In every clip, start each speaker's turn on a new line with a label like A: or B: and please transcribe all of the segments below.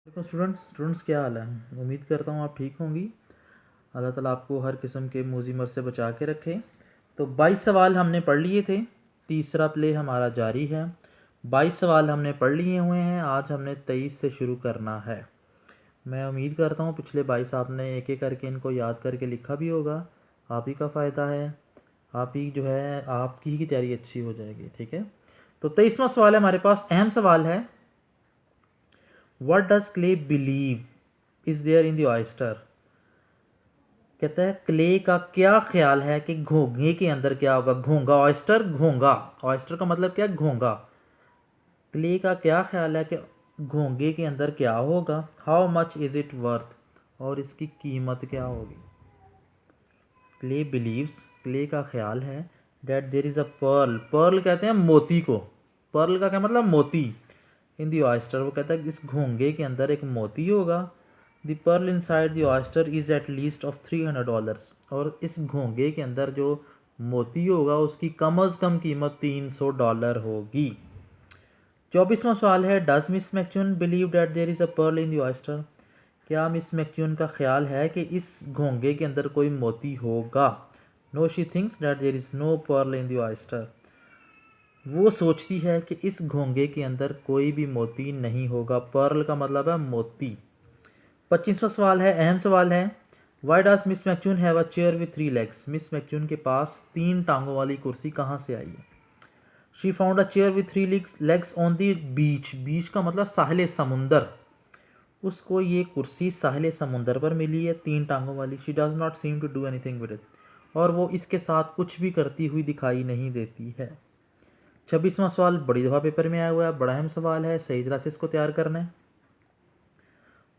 A: देखो स्टूडेंट्स क्या हाल है। उम्मीद करता हूँ आप ठीक होंगी। अल्लाह ताला आपको हर किस्म के मुसीबत से बचा के रखे। तो 22 सवाल हमने पढ़ लिए थे, तीसरा प्ले हमारा जारी है। 22 सवाल हमने पढ़ लिए हुए हैं, आज हमने 23 से शुरू करना है। मैं उम्मीद करता हूँ पिछले 22 आपने एक एक करके इनको याद करके लिखा भी होगा। आप ही का फ़ायदा है, आप ही जो है आपकी ही तैयारी अच्छी हो जाएगी। ठीक है, तो 23वां सवाल है हमारे पास, अहम सवाल है। What does clay believe is there in the oyster? कहता है क्ले का क्या ख्याल है कि घोंगे के अंदर क्या होगा। घोंगा, ऑयस्टर, घोंगा, ऑयस्टर का मतलब क्या, घोंगा। क्ले का क्या ख्याल है कि घोंगे के अंदर क्या होगा। How much is it worth, और इसकी कीमत क्या होगी। क्ले बिलीव्स, क्ले का ख्याल है, that there is a pearl, pearl कहते हैं मोती को। पर्ल का क्या मतलब, मोती। इन दी ऑयस्टर, वो कहता है इस घोंगे के अंदर एक मोती होगा। The pearl inside the oyster is at least of $300, और इस घोंगे के अंदर जो मोती होगा उसकी कम अज़ कम कीमत $300 होगी। 24वां सवाल है, does Miss McChune believe that there is a pearl in the oyster. क्या मिस मैक्चून का ख्याल है कि इस घोंगे के अंदर कोई मोती होगा। No, she thinks that there is no pearl in the oyster. वो सोचती है कि इस घोंगे के अंदर कोई भी मोती नहीं होगा। पर्ल का मतलब है मोती। 25वां सवाल है, अहम सवाल है। Why does Miss McChune have a chair with 3 legs. Miss McChune के पास 3 टांगों वाली कुर्सी कहाँ से आई है। She found a chair with 3 legs on the beach. Beach का मतलब साहिल समुंदर। उसको ये कुर्सी साहिल समुंदर पर मिली है, 3 टांगों वाली। She does not seem to do anything with it, और वो इसके साथ कुछ भी करती हुई दिखाई नहीं देती है। 26वां सवाल बड़ी दफ़ा पेपर में आया हुआ है, बड़ा अहम सवाल है, सही तरह से इसको तैयार करना है।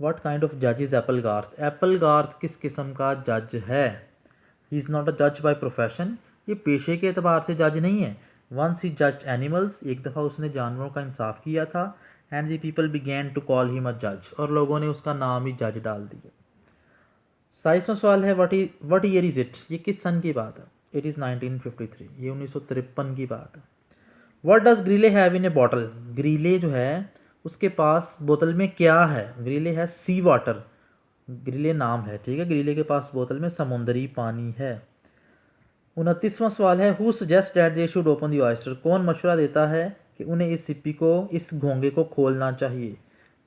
A: व्हाट काइंड ऑफ जज is Apple Garth. Apple Garth किस किस्म का जज है। ही इज़ नॉट अ जज बाय प्रोफेशन, ये पेशे के एतबार से जज नहीं है। वंस ही जज एनिमल्स, एक दफ़ा उसने जानवरों का इंसाफ किया था। And the people began to call him a जज, और लोगों ने उसका नाम ही जज डाल दिया। 27वां सवाल है, वट ईयर इज़ इट। ये किस सन की बात है। इट इज़ 1953, ये 1953 की बात है। What does grille have in A bottle. Grille जो है उसके पास बोतल में क्या है। ग्रीले है सी वाटर, ग्रीले नाम है, ठीक है। ग्रीले के पास बोतल में समुद्री पानी है। 29वां सवाल है, who suggest that they should open the oyster. कौन मशवरा देता है कि उन्हें इस सिप्पी को, इस घोंगे को खोलना चाहिए।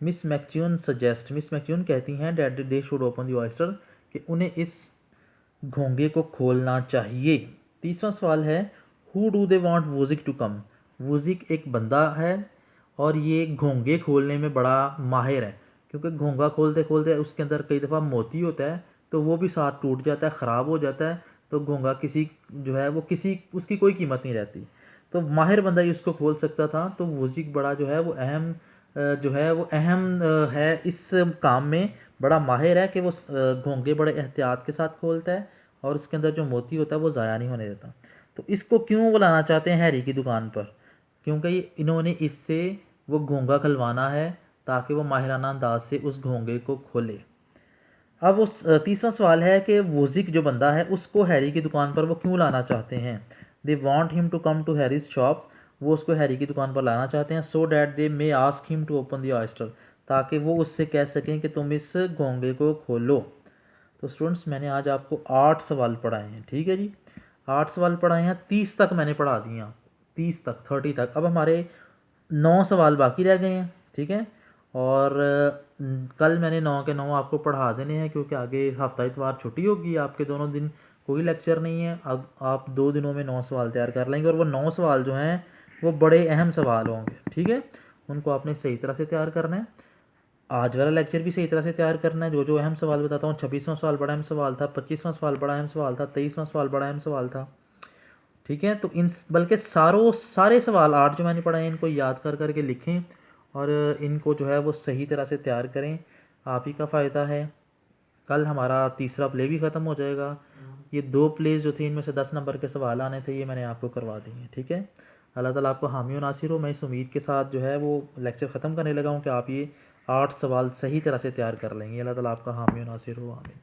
A: मिस मैक्चून सजेस्ट, मिस मैक्चून कहती हैं that they should open the oyster, कि उन्हें इस घोंगे को खोलना चाहिए। 30वां सवाल है, who do they want Wuzik to come. Wuzik एक बंदा है और ये घोंगे खोलने में बड़ा माहिर है, क्योंकि घोंगा खोलते खोलते उसके अंदर कई दफ़ा मोती होता है तो वो भी साथ टूट जाता है, ख़राब हो जाता है। तो घोंगा किसी जो है वो किसी उसकी कोई कीमत नहीं रहती, तो माहिर बंदा ही उसको खोल सकता था। तो वुजिक बड़ा जो है वो अहम जो है वो अहम है इस काम में, बड़ा माहिर है कि वो घोंगे बड़े एहतियात के साथ खोलता है और उसके अंदर जो मोती होता है वो ज़ाया नहीं होने देता। तो इसको क्यों वो लाना चाहते हैं हैरी की दुकान पर, क्योंकि इन्होंने इससे वो घोंगा खलवाना है ताकि वो माहिराना अंदाज से उस घोंगे को खोले। अब वो तीसरा सवाल है कि वुजिक जो बंदा है उसको हैरी की दुकान पर वो क्यों लाना चाहते हैं। They want him to come to Harry's shop, वो उसको हैरी की दुकान पर लाना चाहते हैं। So that they may ask him to open the oyster, ताकि वो उससे कह सकें कि तुम इस घोंगे को खोलो। तो स्टूडेंट्स मैंने आज आपको 8 सवाल पढ़ाए हैं, ठीक है जी। 8 सवाल पढ़ाए हैं, 30 तक मैंने पढ़ा दिया, 30 तक, 30 तक। अब हमारे 9 सवाल बाकी रह गए हैं, ठीक है। और कल मैंने 9 के 9 आपको पढ़ा देने हैं, क्योंकि आगे हफ्ता इतवार छुट्टी होगी, आपके दोनों दिन कोई लेक्चर नहीं है। अब आप 2 दिनों में 9 सवाल तैयार कर लेंगे, और वो 9 सवाल जो हैं वो बड़े अहम सवाल होंगे, ठीक है। उनको आपने सही तरह से तैयार करना है। आज वाला लेक्चर भी सही तरह से तैयार करना है। जो जो अहम सवाल बताता हूँ, 26वां सवाल बड़ा अहम सवाल था, 25वां सवाल बड़ा अहम सवाल था, 23वां सवाल बड़ा अहम सवाल था, ठीक है। तो इन बल्कि सारे सवाल 8 जो मैंने पढ़ाए हैं इनको याद कर करके लिखें, और इनको जो है वो सही तरह से तैयार करें, आप ही का फ़ायदा है। कल हमारा तीसरा प्ले भी ख़त्म हो जाएगा। ये 2 प्लेज जो थे इनमें से 10 नंबर के सवाल आने थे, ये मैंने आपको करवा दिए, ठीक है। अल्लाह ताला आपको हामी और नासिर हो। मैं इस उम्मीद के साथ जो है वो लेक्चर ख़त्म करने लगा हूँ कि आप ये 8 सवाल सही तरह से तैयार कर लेंगे। अल्लाह ताला आपका हामी और नासिर हो। आमीन।